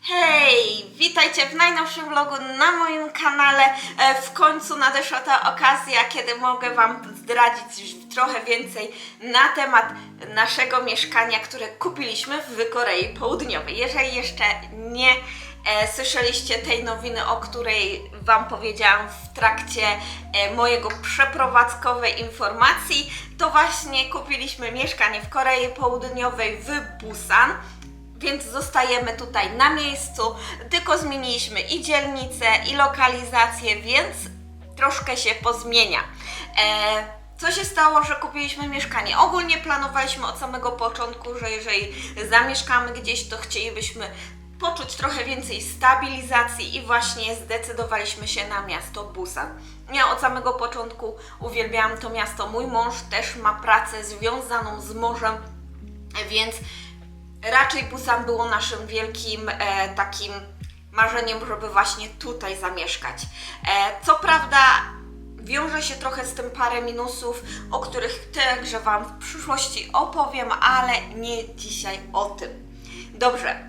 Hej, witajcie w najnowszym vlogu na moim kanale. W końcu nadeszła ta okazja, kiedy mogę Wam zdradzić trochę więcej na temat naszego mieszkania, które kupiliśmy w Korei Południowej. Jeżeli jeszcze nie słyszeliście tej nowiny, o której Wam powiedziałam w trakcie mojego przeprowadzkowej informacji, to właśnie kupiliśmy mieszkanie w Korei Południowej w Busan. Więc zostajemy tutaj na miejscu, tylko zmieniliśmy i dzielnicę, i lokalizację, więc troszkę się pozmienia. Co się stało, że kupiliśmy mieszkanie? Ogólnie planowaliśmy od samego początku, że jeżeli zamieszkamy gdzieś, to chcielibyśmy poczuć trochę więcej stabilizacji i właśnie zdecydowaliśmy się na miasto Busan. Ja od samego początku uwielbiałam to miasto. Mój mąż też ma pracę związaną z morzem, więc raczej Busan było naszym wielkim takim marzeniem, żeby właśnie tutaj zamieszkać. Co prawda wiąże się trochę z tym parę minusów, o których także Wam w przyszłości opowiem, ale nie dzisiaj o tym. Dobrze,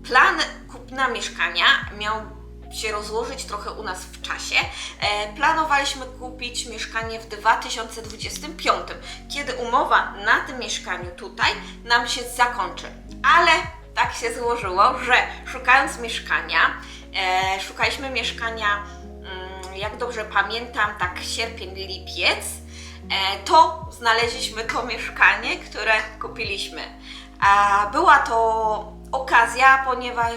plan kupna mieszkania miał się rozłożyć trochę u nas w czasie. Planowaliśmy kupić mieszkanie w 2025, kiedy umowa na tym mieszkaniu tutaj nam się zakończy. Ale tak się złożyło, że szukając mieszkania, szukaliśmy mieszkania, jak dobrze pamiętam, tak sierpień, lipiec, to znaleźliśmy to mieszkanie, które kupiliśmy. Była to okazja, ponieważ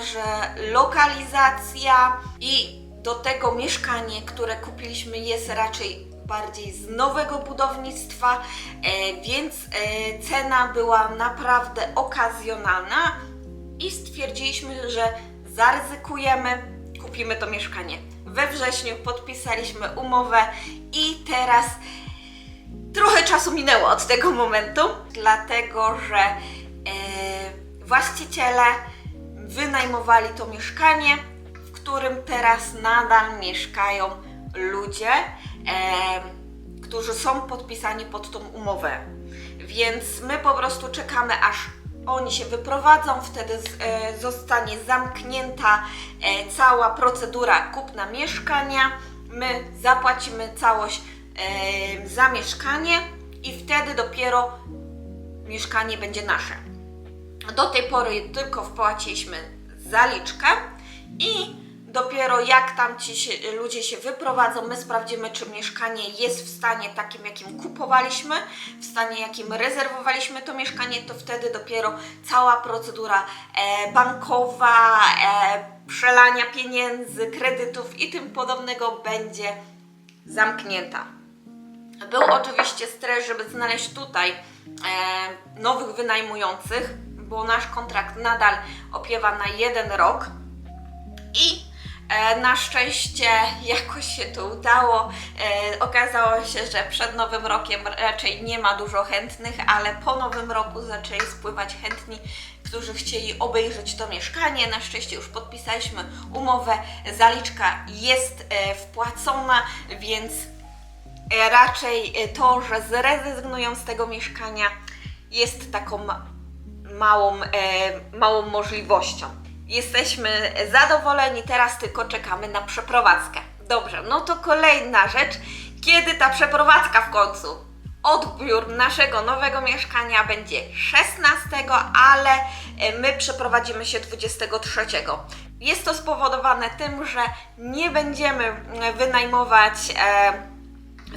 lokalizacja i do tego mieszkanie, które kupiliśmy, jest raczej bardziej z nowego budownictwa, więc cena była naprawdę okazjonalna i stwierdziliśmy, że zaryzykujemy, kupimy to mieszkanie. We wrześniu podpisaliśmy umowę i teraz trochę czasu minęło od tego momentu, dlatego że właściciele wynajmowali to mieszkanie, w którym teraz nadal mieszkają ludzie, którzy są podpisani pod tą umowę. Więc my po prostu czekamy, aż oni się wyprowadzą, wtedy zostanie zamknięta cała procedura kupna mieszkania. My zapłacimy całość za mieszkanie i wtedy dopiero mieszkanie będzie nasze. Do tej pory tylko wpłaciliśmy zaliczkę i dopiero jak tam ludzie się wyprowadzą, my sprawdzimy, czy mieszkanie jest w stanie takim, jakim kupowaliśmy, w stanie, jakim rezerwowaliśmy to mieszkanie, to wtedy dopiero cała procedura bankowa, przelania pieniędzy, kredytów i tym podobnego będzie zamknięta. Był oczywiście stres, żeby znaleźć tutaj nowych wynajmujących, bo nasz kontrakt nadal opiewa na 1 rok i na szczęście jakoś się to udało. Okazało się, że przed Nowym Rokiem raczej nie ma dużo chętnych, ale po Nowym Roku zaczęli spływać chętni, którzy chcieli obejrzeć to mieszkanie. Na szczęście już podpisaliśmy umowę, zaliczka jest wpłacona, więc raczej to, że zrezygnują z tego mieszkania, jest taką małą możliwością. Jesteśmy zadowoleni, teraz tylko czekamy na przeprowadzkę. Dobrze, no to kolejna rzecz, kiedy ta przeprowadzka w końcu? Odbiór naszego nowego mieszkania będzie 16, ale my przeprowadzimy się 23. Jest to spowodowane tym, że nie będziemy wynajmować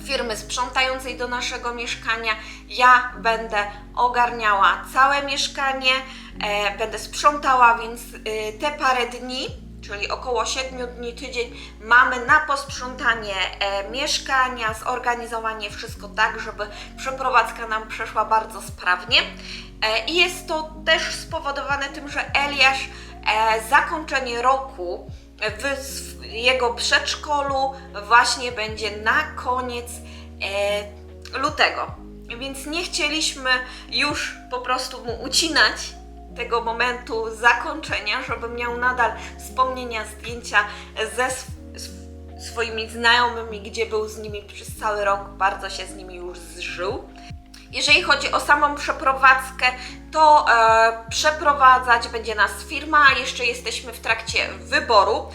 firmy sprzątającej do naszego mieszkania. Ja będę ogarniała całe mieszkanie, będę sprzątała, więc te parę dni, czyli około 7 dni, tydzień, mamy na posprzątanie mieszkania, zorganizowanie wszystko tak, żeby przeprowadzka nam przeszła bardzo sprawnie. I jest to też spowodowane tym, że Eliasz zakończenie roku w jego przedszkolu właśnie będzie na koniec lutego. Więc nie chcieliśmy już po prostu mu ucinać tego momentu zakończenia, żeby miał nadal wspomnienia, zdjęcia ze swoimi znajomymi, gdzie był z nimi przez cały rok, bardzo się z nimi już zżył. Jeżeli chodzi o samą przeprowadzkę, to przeprowadzać będzie nas firma. Jeszcze jesteśmy w trakcie wyboru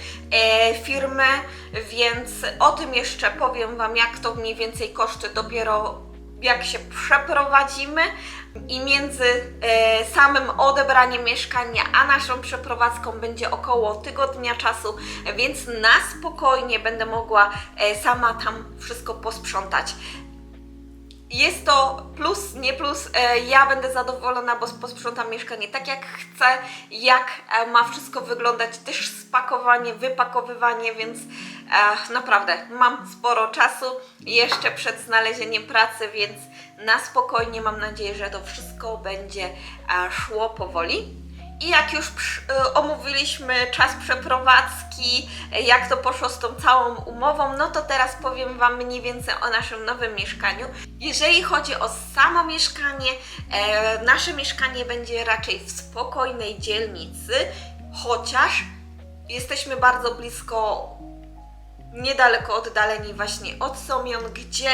firmy, więc o tym jeszcze powiem Wam, jak to mniej więcej koszty dopiero jak się przeprowadzimy i między samym odebraniem mieszkania a naszą przeprowadzką będzie około tygodnia czasu, więc na spokojnie będę mogła sama tam wszystko posprzątać. Jest to plus, nie plus, ja będę zadowolona, bo posprzątam mieszkanie tak jak chcę, jak ma wszystko wyglądać, też spakowanie, wypakowywanie, więc naprawdę mam sporo czasu jeszcze przed znalezieniem pracy, więc na spokojnie mam nadzieję, że to wszystko będzie szło powoli. I jak już omówiliśmy czas przeprowadzki, jak to poszło z tą całą umową, no to teraz powiem Wam mniej więcej o naszym nowym mieszkaniu. Jeżeli chodzi o samo mieszkanie, nasze mieszkanie będzie raczej w spokojnej dzielnicy, chociaż jesteśmy bardzo blisko, niedaleko oddaleni właśnie od Somion, gdzie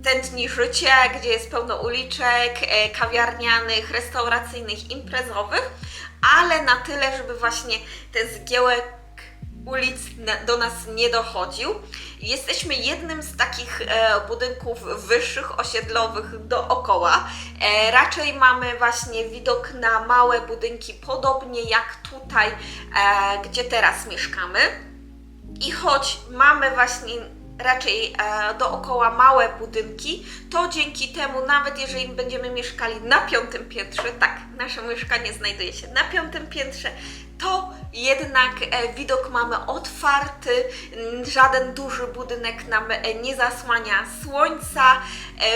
tętni życie, gdzie jest pełno uliczek, kawiarnianych, restauracyjnych, imprezowych, ale na tyle, żeby właśnie ten zgiełek ulic do nas nie dochodził. Jesteśmy jednym z takich budynków wyższych, osiedlowych dookoła. Raczej mamy właśnie widok na małe budynki, podobnie jak tutaj, gdzie teraz mieszkamy. I choć mamy właśnie raczej dookoła małe budynki, to dzięki temu, nawet jeżeli będziemy mieszkali na 5. piętrze, tak, nasze mieszkanie znajduje się na 5. piętrze, to jednak widok mamy otwarty, żaden duży budynek nam nie zasłania słońca,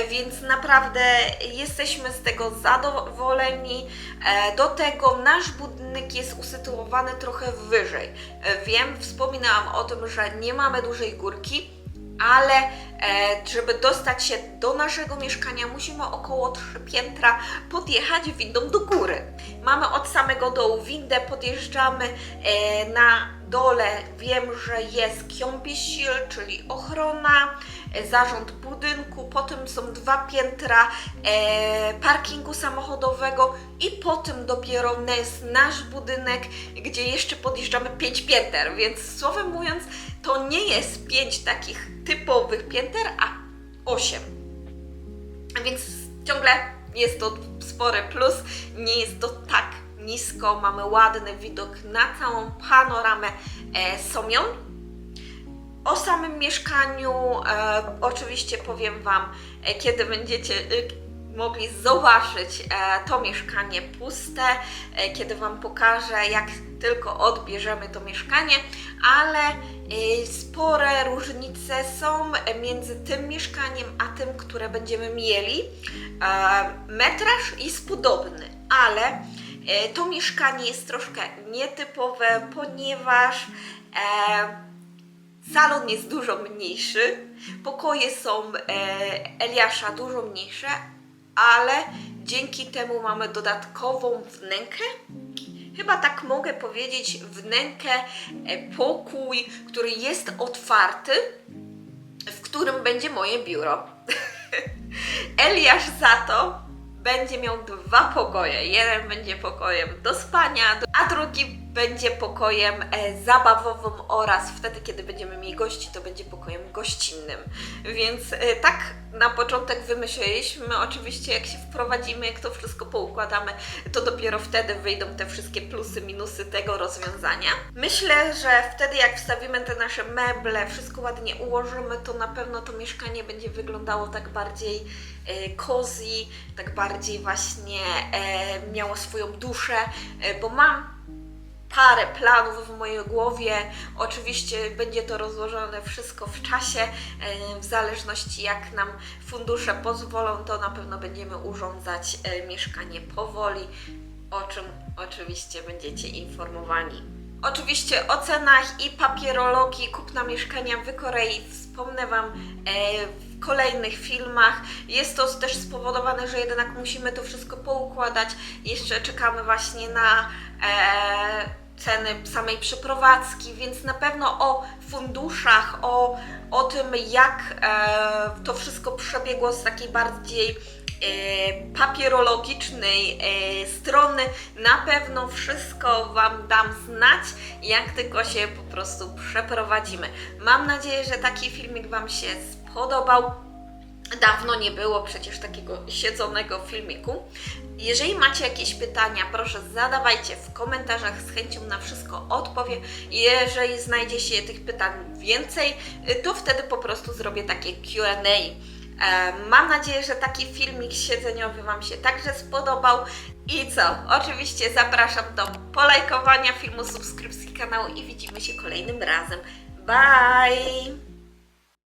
więc naprawdę jesteśmy z tego zadowoleni. Do tego nasz budynek jest usytuowany trochę wyżej. Wiem, wspominałam o tym, że nie mamy dużej górki, ale żeby dostać się do naszego mieszkania, musimy około 3 piętra podjechać windą do góry. Mamy od samego dołu windę, podjeżdżamy na dole. Wiem, że jest Kionbisil, czyli ochrona, zarząd budynku, potem są 2 piętra parkingu samochodowego i potem dopiero jest nasz budynek, gdzie jeszcze podjeżdżamy 5 pięter, więc słowem mówiąc, to nie jest 5 takich typowych pięter, a 8. Więc ciągle jest to spory plus, nie jest to tak nisko, mamy ładny widok na całą panoramę Somion. O samym mieszkaniu oczywiście powiem Wam, kiedy będziecie mogli zobaczyć to mieszkanie puste, kiedy Wam pokażę, jak tylko odbierzemy to mieszkanie, ale spore różnice są między tym mieszkaniem a tym, które będziemy mieli. Metraż jest podobny, ale to mieszkanie jest troszkę nietypowe, ponieważ salon jest dużo mniejszy, pokoje są Eliasza dużo mniejsze, ale dzięki temu mamy dodatkową wnękę. Chyba tak mogę powiedzieć, wnękę, pokój, który jest otwarty, w którym będzie moje biuro. Eliasz za to będzie miał 2 pokoje. Jeden będzie pokojem do spania, a drugi będzie pokojem zabawowym oraz wtedy, kiedy będziemy mieli gości, to będzie pokojem gościnnym. Więc tak na początek wymyśliliśmy, oczywiście jak się wprowadzimy, jak to wszystko poukładamy, to dopiero wtedy wyjdą te wszystkie plusy, minusy tego rozwiązania. Myślę, że wtedy jak wstawimy te nasze meble, wszystko ładnie ułożymy, to na pewno to mieszkanie będzie wyglądało tak bardziej cozy, tak bardziej właśnie miało swoją duszę, bo mam parę planów w mojej głowie. Oczywiście będzie to rozłożone wszystko w czasie, w zależności jak nam fundusze pozwolą, to na pewno będziemy urządzać mieszkanie powoli, o czym oczywiście będziecie informowani. Oczywiście o cenach i papierologii kupna mieszkania w Korei wspomnę Wam w kolejnych filmach. Jest to też spowodowane, że jednak musimy to wszystko poukładać. Jeszcze czekamy właśnie na ceny samej przeprowadzki, więc na pewno o funduszach, o tym, jak to wszystko przebiegło z takiej bardziej papierologicznej strony, na pewno wszystko Wam dam znać, jak tylko się po prostu przeprowadzimy. Mam nadzieję, że taki filmik Wam się spodobał. Dawno nie było przecież takiego siedzonego filmiku. Jeżeli macie jakieś pytania, proszę zadawajcie w komentarzach, z chęcią na wszystko odpowiem. Jeżeli znajdzie się tych pytań więcej, to wtedy po prostu zrobię takie Q&A. Mam nadzieję, że taki filmik siedzeniowy Wam się także spodobał. I co? Oczywiście zapraszam do polajkowania filmu, subskrypcji kanału i widzimy się kolejnym razem. Bye!